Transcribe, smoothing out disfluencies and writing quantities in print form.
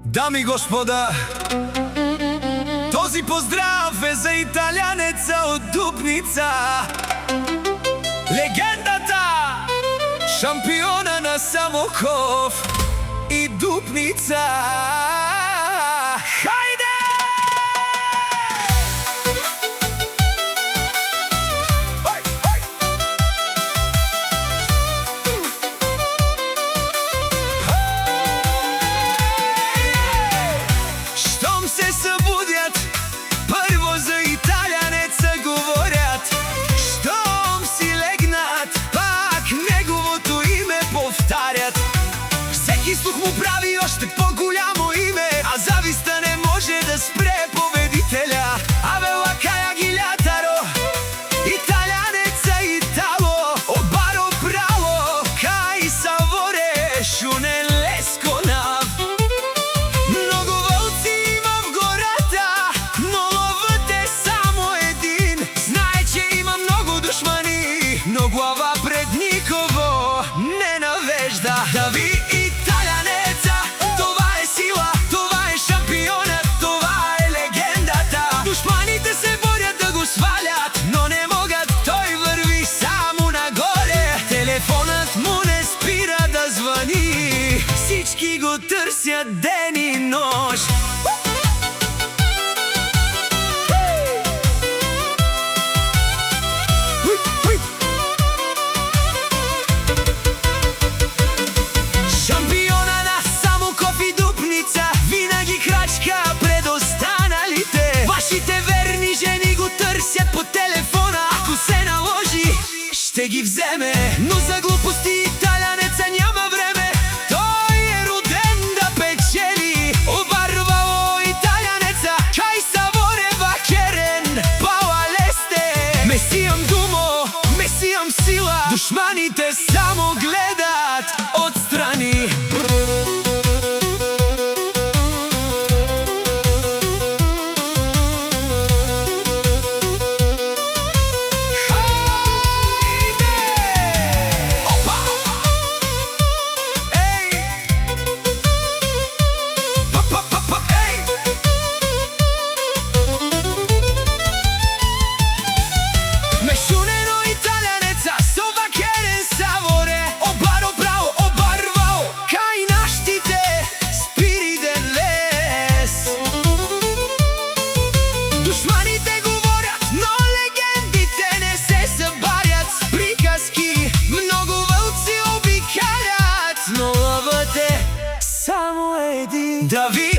Дами и господа, този поздрав е за италянеца от Дупница, легендата, шампиона на Самоков и Дупница. Хайде! Щом се събудят, първо за италянеца говорят. Щом си легнат, пак неговото име повтарят. Всеки слух му прави още по-голямо име, а зависта не може да спре победителя. Абе лакая гилятаро, италянеца Итало, обаро право, кай саворе, шунен леско нав. Много вълци има в гората, но ловът е само един. Знае, че има много душмани, но глава пред никого не навежда. Да ви италянеца, това е сила, това е шампионът, това е легендата. Душманите се борят да го свалят, но не могат, той върви само нагоре. Телефонът му не спира да звъни, всички го търсят ден и нощ. Шампиона на Самоков и Дупница винаги крачка пред останалите. Вашите верни жени го търсят по телефона, ако се наложи, ще ги вземе. Но за глупости италянеца няма време, той е роден да печели. Обарвало италянеца, кай саворе вакерен, пала лесте. Месиям думо, месиям сила, душманите само гледат отстрани. Mesciuneno italianezza, sova keren savore, obaro bravo, obarvao, kaj naštite, spiriden les. Душманите говорят, но легендите не се събарят с приказки. Много вълци обикалят, но лъвът е само един. Да ви